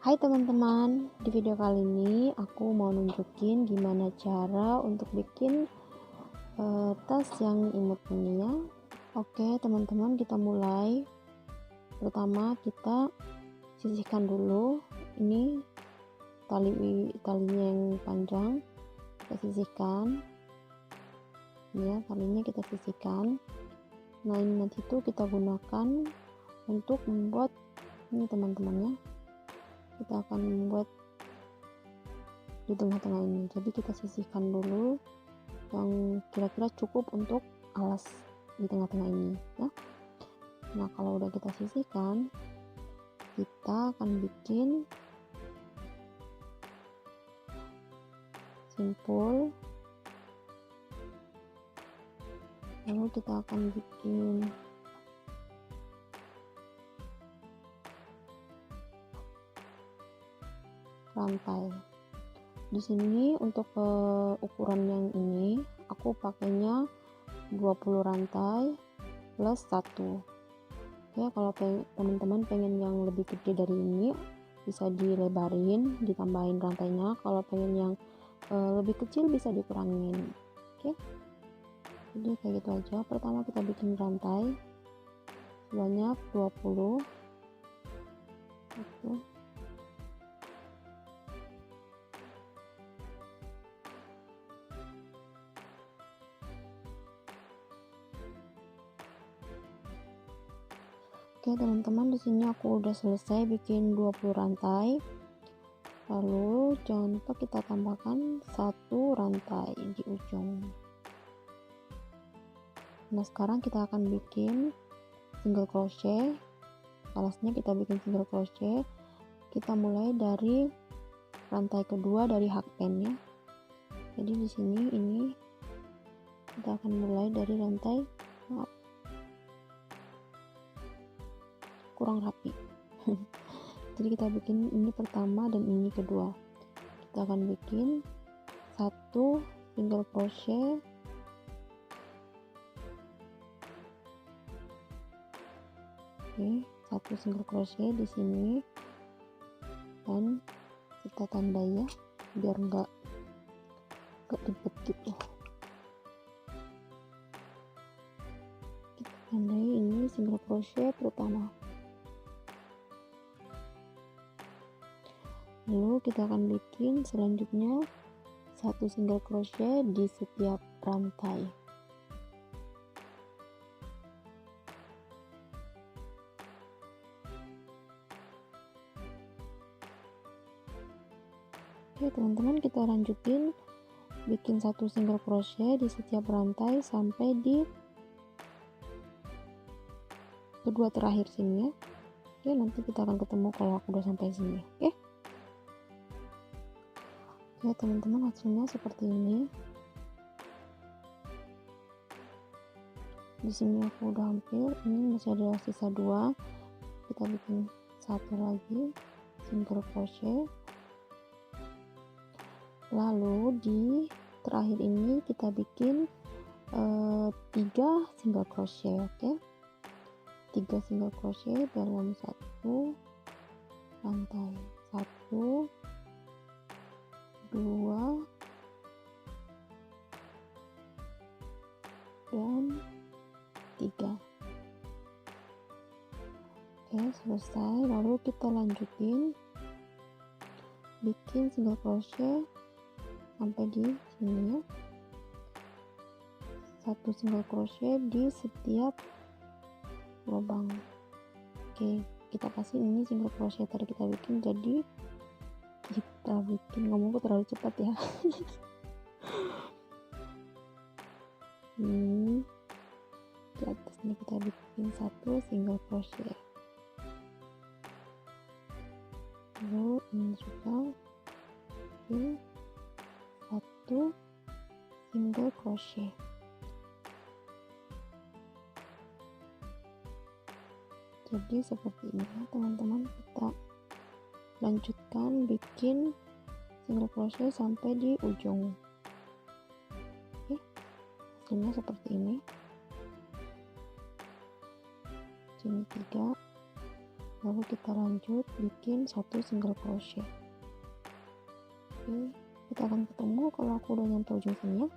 Hai teman-teman, di video kali ini aku mau nunjukin gimana cara untuk bikin tas yang imut ini ya. Oke teman-teman, kita mulai. Pertama kita sisihkan dulu ini talinya yang panjang, kita sisihkan ya, talinya kita sisihkan. Nah ini nanti itu kita gunakan untuk membuat ini teman-teman ya, kita akan membuat di tengah-tengah ini. Jadi kita sisihkan dulu yang kira-kira cukup untuk alas di tengah-tengah ini ya. Nah kalau udah kita sisihkan, kita akan bikin simpul, lalu kita akan bikin rantai. Di sini untuk ukuran yang ini aku pakainya 20 rantai plus 1. Oke, kalau teman-teman pengen yang lebih gede dari ini bisa dilebarin, ditambahin rantainya. Kalau pengen yang lebih kecil bisa dikurangin. Oke, jadi kayak gitu aja. Pertama kita bikin rantai sebanyak 20. Oke. Oke teman-teman, di sini aku udah selesai bikin 20 rantai. Lalu jangan lupa kita tambahkan 1 rantai di ujung. Nah sekarang kita akan bikin single crochet. Alasnya kita bikin single crochet. Kita mulai dari rantai kedua dari hakpen ya. Jadi di sini ini kita akan mulai dari rantai, kurang rapi. Jadi kita bikin ini pertama dan ini kedua. Kita akan bikin 1 single crochet, oke, 1 single crochet di sini dan kita tandai ya biar enggak ribet gitu. Kita tandai ini single crochet pertama. Lalu kita akan bikin selanjutnya 1 single crochet di setiap rantai. Oke teman-teman, kita lanjutin bikin 1 single crochet di setiap rantai sampai di kedua terakhir sini ya. Oke, nanti kita akan ketemu kalau aku udah sampai sini. Oke. Ya teman-teman, hasilnya seperti ini. Di sini aku udah hampir, ini masih ada sisa 2. Kita bikin 1 lagi single crochet. Lalu di terakhir ini kita bikin 3 single crochet, oke. 3 single crochet dalam 1 rantai. 1, 2 dan 3. Oke, selesai. Lalu kita lanjutin bikin single crochet sampai di sini ya. 1 single crochet di setiap lubang. Oke, kita kasih ini single crochet tadi kita bikin, jadi kita bikin, ngomongku terlalu cepat ya. Ini di atasnya kita bikin 1 single crochet. Lalu ini juga bikin 1 single crochet. Jadi seperti ini ya teman-teman, kita lanjutkan bikin single crochet sampai di ujung. Oke, hasilnya seperti ini. Sini 3, lalu kita lanjut bikin 1 single crochet. Oke, kita akan ketemu kalau aku udah nyampe ujung sini ya.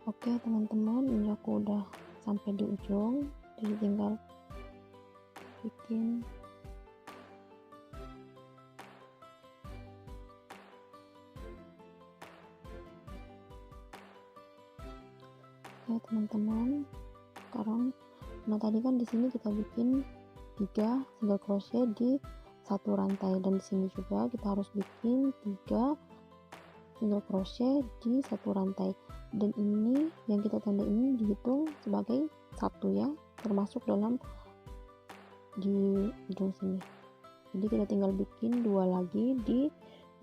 Oke teman-teman, ini aku udah sampai di ujung, jadi tinggal bikin teman-teman. Sekarang tadi kan di sini kita bikin 3 single crochet di satu rantai, dan di sini juga kita harus bikin 3 single crochet di satu rantai, dan ini yang kita tanda ini dihitung sebagai satu ya, termasuk dalam di ujung sini. Jadi kita tinggal bikin 2 lagi di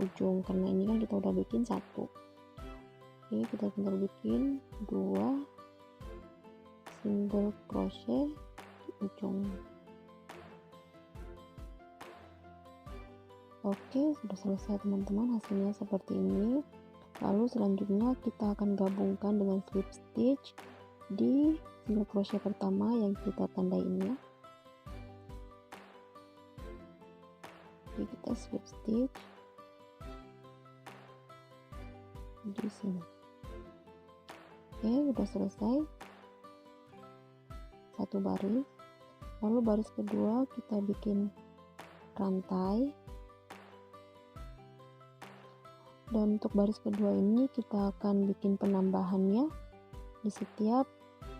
ujung, karena ini kan kita udah bikin 1. Oke, kita tinggal bikin 2 single crochet di ujung. Oke, sudah selesai teman-teman, hasilnya seperti ini. Lalu selanjutnya kita akan gabungkan dengan slip stitch di single crochet pertama yang kita tandai ini ya. Jadi kita slip stitch di sini. Oke, udah selesai satu baris. Lalu baris kedua kita bikin rantai, dan untuk baris kedua ini kita akan bikin penambahannya di setiap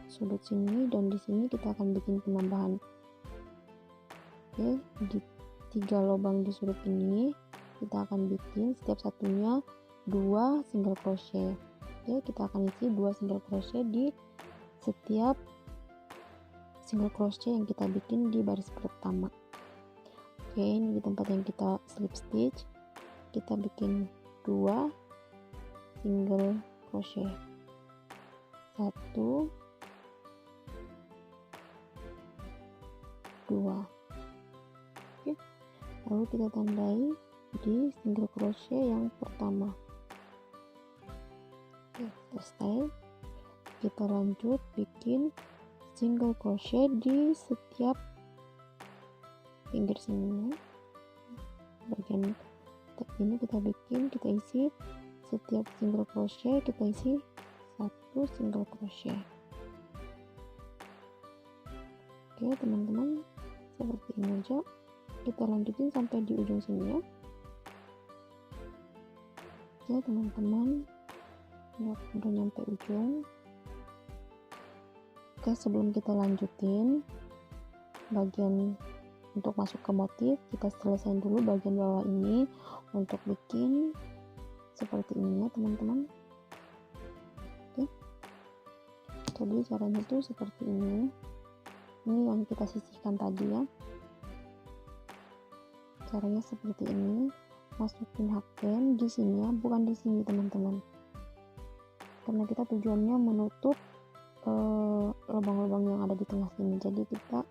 sudut sini, dan di sini kita akan bikin penambahan. Oke, di 3 lubang di sudut ini kita akan bikin setiap satunya 2 single crochet. Oke, kita akan isi 2 single crochet di setiap single crochet yang kita bikin di baris pertama. Oke, ini di tempat yang kita slip stitch kita bikin 2 single crochet, 1 2. Oke, lalu kita tandai di single crochet yang pertama. Oke, selesai. Kita lanjut bikin single crochet di setiap pinggir sini. Bagian ini kita isi setiap single crochet kita isi 1 single crochet. Oke teman-teman, seperti ini aja kita lanjutin sampai di ujung sini ya. Oke teman-teman, udah nyampe ujung. Oke, sebelum kita lanjutin bagian untuk masuk ke motif, kita selesaiin dulu bagian bawah ini untuk bikin seperti ini ya teman-teman. Oke, jadi caranya tuh seperti ini yang kita sisihkan tadi ya. Caranya seperti ini, masukin haken di sini ya, bukan di sini teman-teman, karena kita tujuannya menutup lubang-lubang yang ada di tengah sini. Jadi kita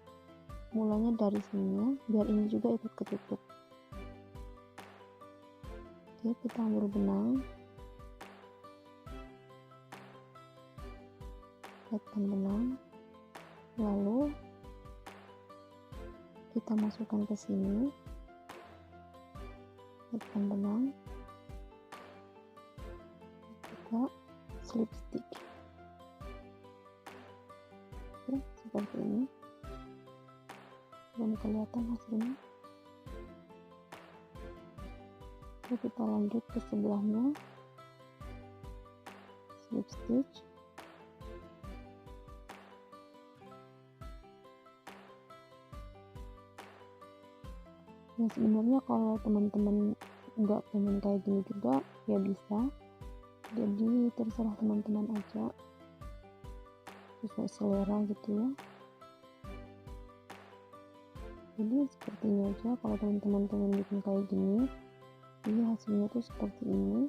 mulanya dari sini biar ini juga ikut ketutup. Oke, kita ambil benang, kaitkan benang, lalu kita masukkan ke sini, kaitkan benang, kita slip stitch. Oke, seperti ini. Dan kelihatan hasilnya. Oke, kita lanjut ke sebelahnya, slip stitch. Ya sebenarnya kalau teman-teman nggak pengen kayak gini juga ya bisa, jadi terserah teman-teman aja, sesuai selera gitu ya. Jadi seperti ini aja kalau teman-teman pengen bikin kayak gini. Ini hasilnya tuh seperti ini.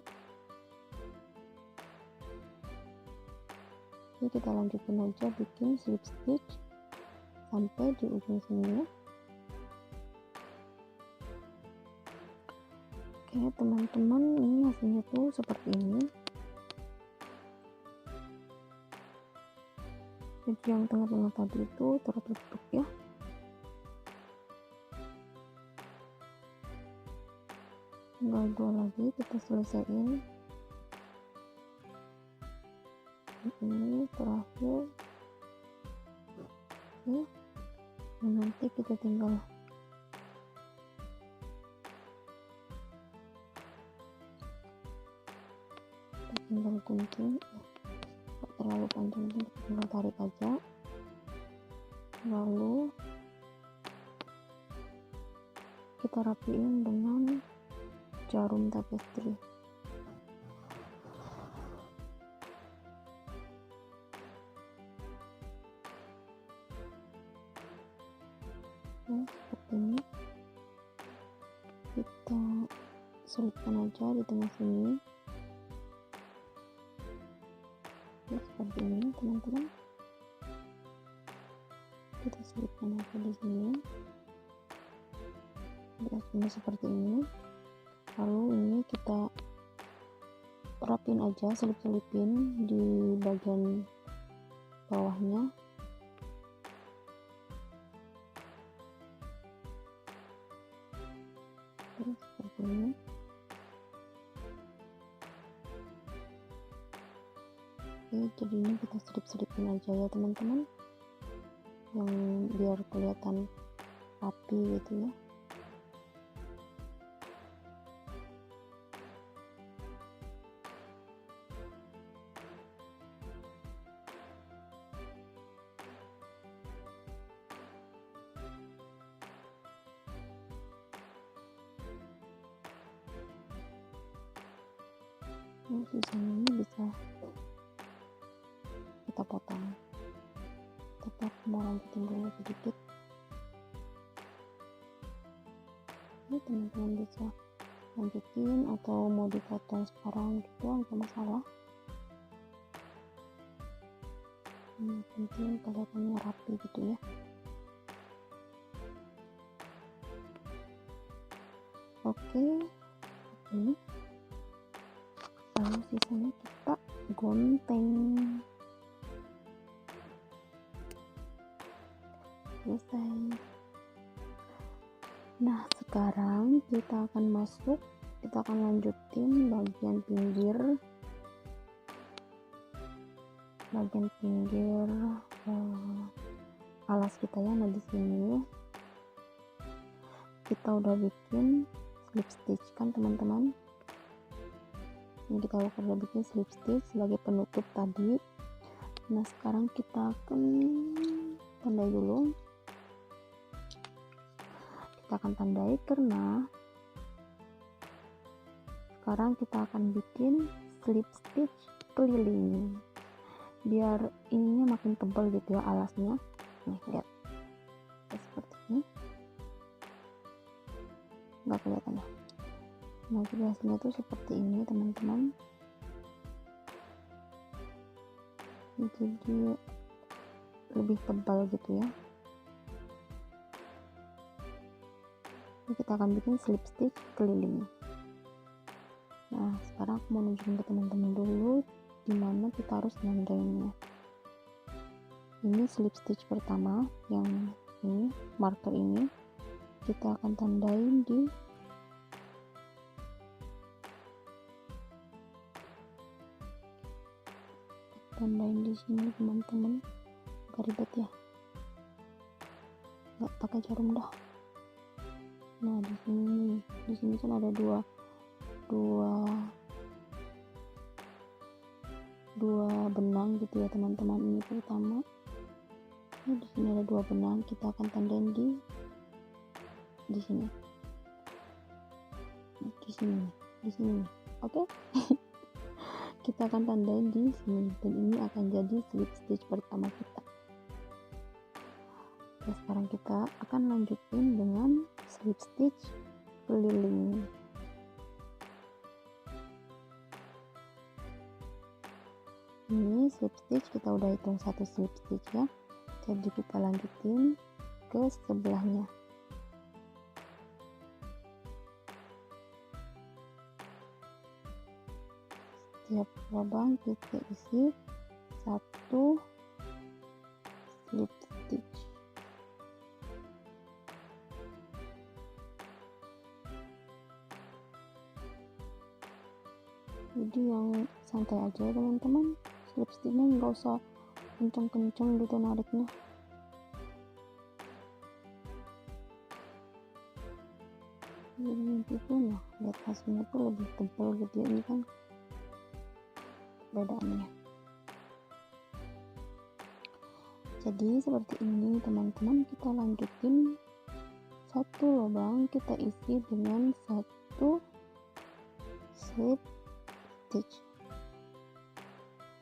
Oke, kita lanjutin aja bikin slip stitch sampai di ujung sini ya. Oke teman-teman, ini hasilnya tuh seperti ini. Jadi yang tengah-tengah tadi itu tertutup ya. tinggal 2 lagi kita selesaiin. Ini terakhir. Oke, dan nanti kita tinggal gunting, nggak terlalu panjang, kita tinggal tarik aja, lalu kita rapiin dengan jarum tapestry. Seperti ini, kita selipkan aja di tengah sini. Seperti ini teman-teman, kita selipkan aja di sini. Biasanya seperti ini, lalu ini kita rapin aja, selip-selipin di bagian bawahnya. Oke, seperti ini. Oke, jadi ini kita selip-selipin aja ya teman-teman, yang biar kelihatan rapi gitu ya. Sisanya ini bisa kita potong, tetap mau lanjutin dulu sedikit. Ini teman-teman bisa lanjutin atau mau dipotong sekarang gitu, nggak masalah. Ini penting kelihatannya rapi gitu ya. Oke, ini lalu sisanya kita gunting. Selesai. Nah, sekarang kita akan lanjutin bagian pinggir alas kita ya. Nah, di sini kita udah bikin slip stitch kan teman-teman. Ini kita udah bikin slip stitch sebagai penutup tadi. Nah, sekarang kita akan tandai dulu. Kita akan tandai karena sekarang kita akan bikin slip stitch keliling biar ininya makin tebal gitu ya alasnya. Nih, lihat seperti ini, nggak kelihatan ya. Nah, jadi hasilnya tuh seperti ini teman-teman. Jadi lebih tebal gitu ya. Ini kita akan bikin slip stitch keliling. Nah, sekarang aku mau nunjukin ke teman-teman dulu dimana kita harus nandainnya. Ini slip stitch pertama, yang ini marker ini kita akan tandain di sini teman-teman. Agak ribet ya, nggak pakai jarum dah. Nah, di sini kan ada dua benang gitu ya teman-teman. Ini pertama, nah, di sini ada 2 benang, kita akan tandain di sini. Oke. Kita akan tandain di sini, dan ini akan jadi slip stitch pertama kita. Oke, sekarang kita akan lanjutin dengan slip stitch keliling. Ini slip stitch kita udah hitung 1 slip stitch ya, jadi kita lanjutin ke sebelahnya. Setiap lubang kita isi 1 slip stitch. jadi yang santai aja ya teman-teman, slip stitchnya nggak usah kenceng-kenceng gitu nariknya. Jadi pun ya lihat hasilnya tuh lebih tebal gitu ya, ini kan perbedaannya. Jadi seperti ini teman-teman, kita lanjutin satu lubang kita isi dengan satu slip stitch.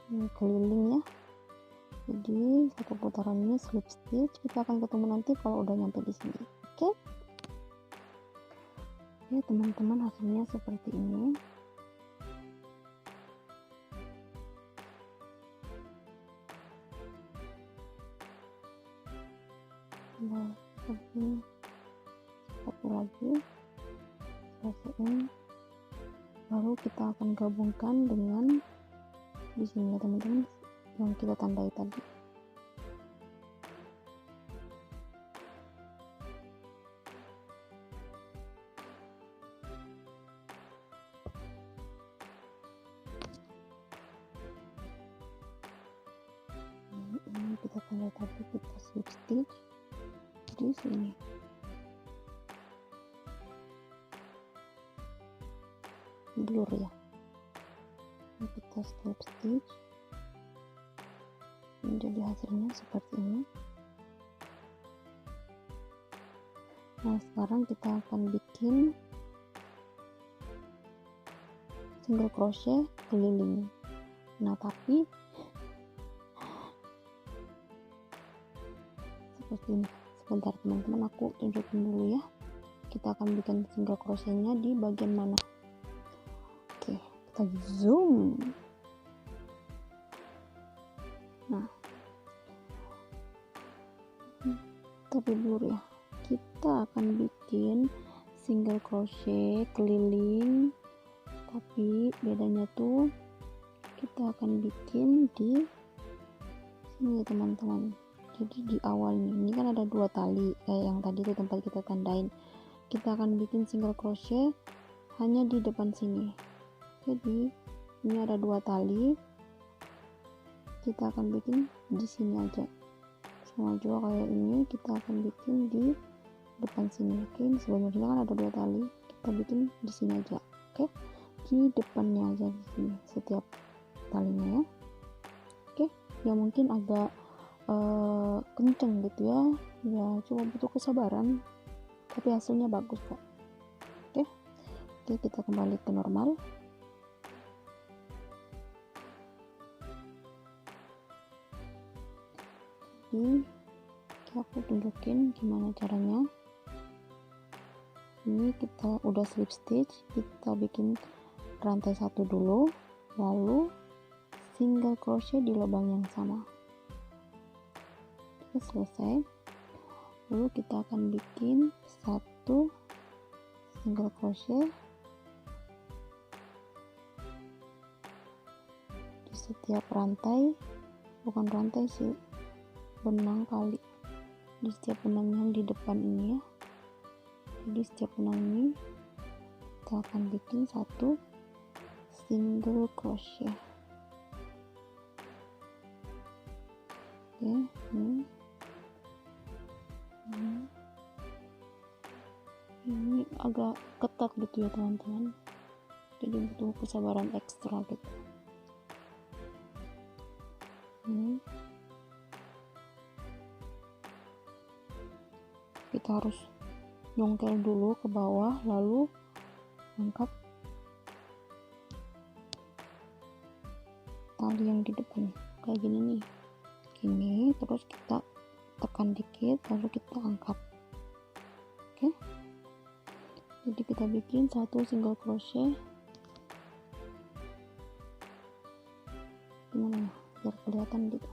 Ini keliling ya, jadi satu putaran ini slip stitch. Kita akan ketemu nanti kalau udah nyampe di sini. Oke. Ya teman-teman, hasilnya seperti ini. Nah, seperti satu lagi selesaiin, baru kita akan gabungkan dengan di sini ya teman-teman, yang kita tandai tadi. Ini kita tandai tadi, kita slip stitch di sini. Blur ya, ini kita slip stitch, menjadi hasilnya seperti ini. Nah sekarang kita akan bikin single crochet keliling. Nah tapi seperti ini. Sebentar teman-teman, aku tunjukin dulu ya, kita akan bikin single crochetnya di bagian mana. Oke, kita zoom. Nah tapi blur ya, kita akan bikin single crochet keliling, tapi bedanya tuh kita akan bikin di sini ya teman-teman. Jadi di awalnya ini kan ada 2 tali kayak yang tadi tuh tempat kita tandain. Kita akan bikin single crochet hanya di depan sini. Jadi ini ada 2 tali, kita akan bikin di sini aja. Sama juga kayak ini, kita akan bikin di depan sini. Oke, sebenarnya kan ada 2 tali, kita bikin di sini aja. Oke, di depannya aja di sini setiap talinya ya. Oke, ya mungkin agak kenceng gitu ya cuma butuh kesabaran, tapi hasilnya bagus kok. Oke, kita kembali ke normal. Jadi aku tunjukin gimana caranya. Ini kita udah slip stitch, kita bikin rantai 1 dulu, lalu single crochet di lubang yang sama. Selesai, lalu kita akan bikin 1 single crochet di setiap rantai, bukan rantai sih, benang kali, di setiap benang yang di depan ini ya. Jadi setiap benang ini kita akan bikin 1 single crochet. Oke, ini agak ketat gitu ya teman-teman, jadi butuh kesabaran ekstra gitu. Ini kita harus nyongkel dulu ke bawah, lalu angkat tali yang di depan kayak gini nih, gini, terus kita tekan dikit, lalu kita angkat. Oke, jadi kita bikin 1 single crochet. Gimana ya, biar kelihatan gitu.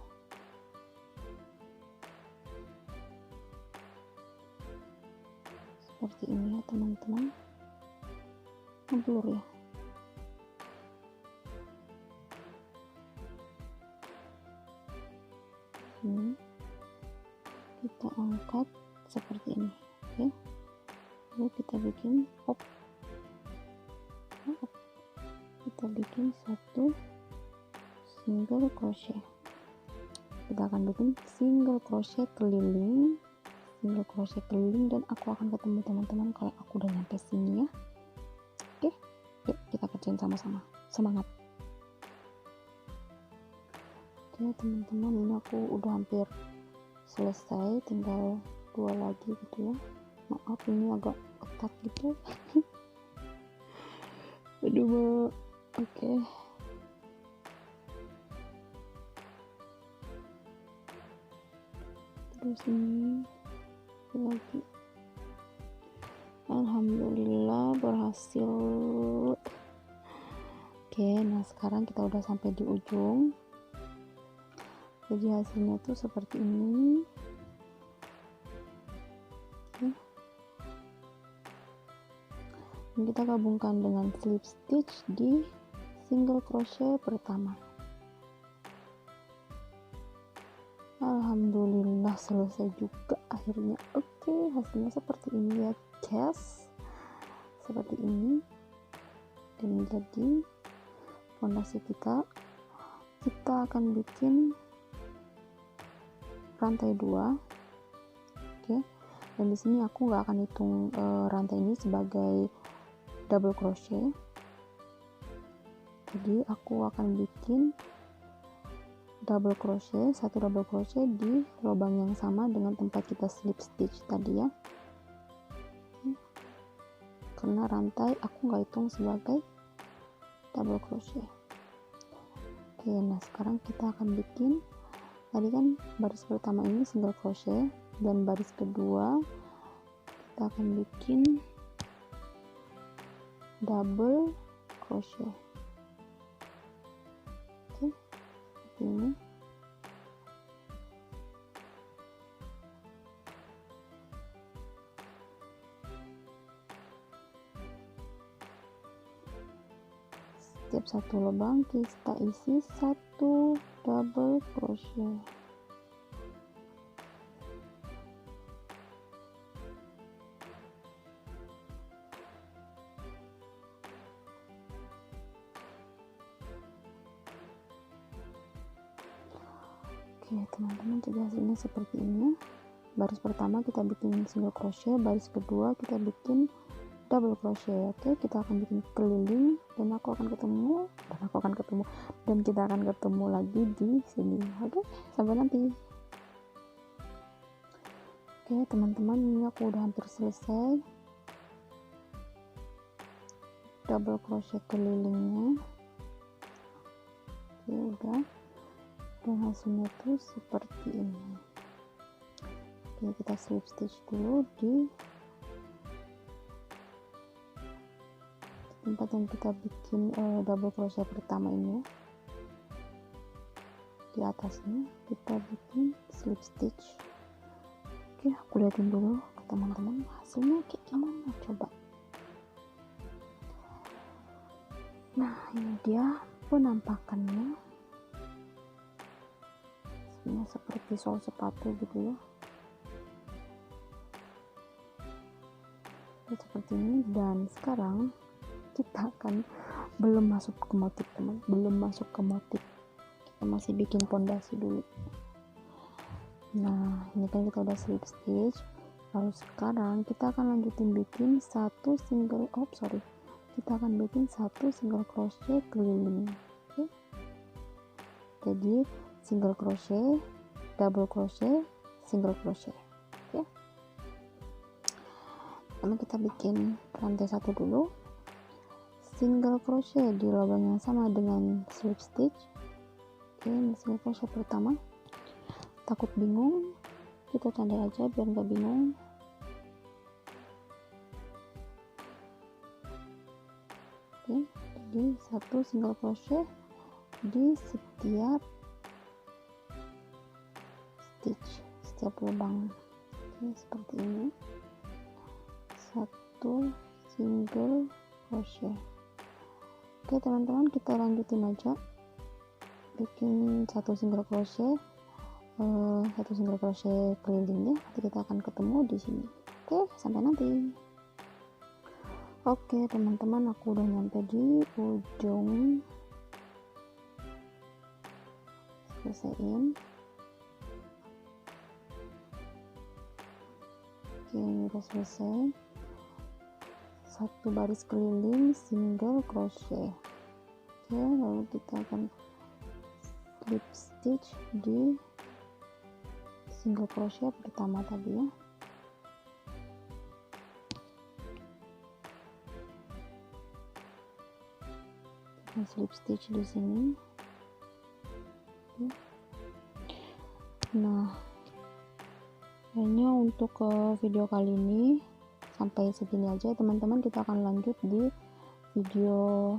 Seperti ini ya teman-teman, ngeblur ya. Ini kita angkat seperti ini. Oke, lalu kita bikin hop, kita bikin satu single crochet. Kita akan bikin single crochet keliling, dan aku akan ketemu teman-teman kalau aku udah nyampe sini ya. Oke, yuk kita kerjain sama-sama, semangat. Oke teman-teman, ini aku udah hampir selesai, tinggal 2 lagi gitu ya. Maaf ini agak ketat gitu. Aduh, oke. Terus ini lagi. Alhamdulillah berhasil. Oke, nah sekarang kita udah sampai di ujung. Jadi hasilnya tuh seperti ini. Oke. Dan kita gabungkan dengan slip stitch di single crochet pertama. Alhamdulillah selesai juga akhirnya. Oke, hasilnya seperti ini ya guys, seperti ini. Dan jadi fondasi kita akan bikin rantai 2. Oke, dan di sini aku nggak akan hitung rantai ini sebagai double crochet, jadi aku akan bikin satu double crochet di lubang yang sama dengan tempat kita slip stitch tadi ya. Karena rantai aku nggak hitung sebagai double crochet. Oke, nah sekarang kita akan bikin, tadi kan baris pertama ini single crochet, dan baris kedua kita akan bikin double crochet. Oke, seperti ini. Setiap satu lubang kita isi satu double crochet. Oke teman-teman, jadi hasilnya seperti ini. Baris pertama kita bikin single crochet, baris kedua kita bikin double crochet. Oke, kita akan bikin keliling, dan kita akan ketemu lagi di sini. Oke, sampai nanti. Oke teman-teman, ini aku udah hampir selesai double crochet kelilingnya. Oke, udah, dan hasilnya tuh seperti ini. Oke, kita slip stitch dulu di tempat yang kita bikin double crochet pertama ini ya. Di atasnya kita bikin slip stitch. Oke, aku liatin dulu ke teman-teman hasilnya kayak gimana coba. Nah, ini dia penampakannya. Sebenarnya seperti sol sepatu gitu ya. Seperti ini, dan sekarang kita akan belum masuk ke motif kita masih bikin pondasi dulu. Nah, ini kan kita udah slip stitch, lalu sekarang kita akan lanjutin bikin satu single crochet keliling. Oke, jadi single crochet, double crochet, single crochet. Oke, lalu kita bikin rantai 1 dulu, single crochet di lubang yang sama dengan slip stitch. Oke, ini single crochet pertama. Takut bingung, kita tandai aja biar nggak bingung. Oke, jadi satu single crochet di setiap stitch, setiap lubang. Oke, seperti ini, satu single crochet. Oke teman-teman, kita lanjutin aja bikin satu single crochet kelilingnya. Nanti kita akan ketemu di sini. Oke, sampai nanti. Oke teman-teman, aku udah nyampe di ujung. Selesaiin. Oke, ini udah selesai. Satu baris keliling single crochet. Oke, lalu kita akan slip stitch di single crochet pertama tadi ya. Kita slip stitch di sini. Nah, kayaknya untuk video kali ini sampai segini aja teman-teman. Kita akan lanjut di video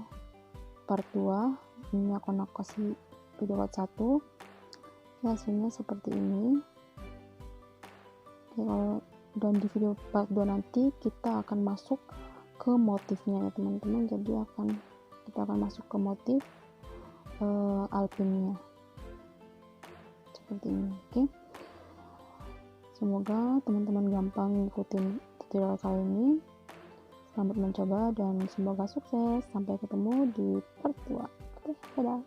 part 2. Ini aku kasih video part 1. Hasilnya seperti ini. Oke, dan di video part 2 nanti kita akan masuk ke motifnya ya teman-teman. Jadi kita akan masuk ke motif alpinnya seperti ini. Oke, semoga teman-teman gampang ikutin tutorial kali ini. Selamat mencoba dan semoga sukses. Sampai ketemu di part 2. Oke, dadah.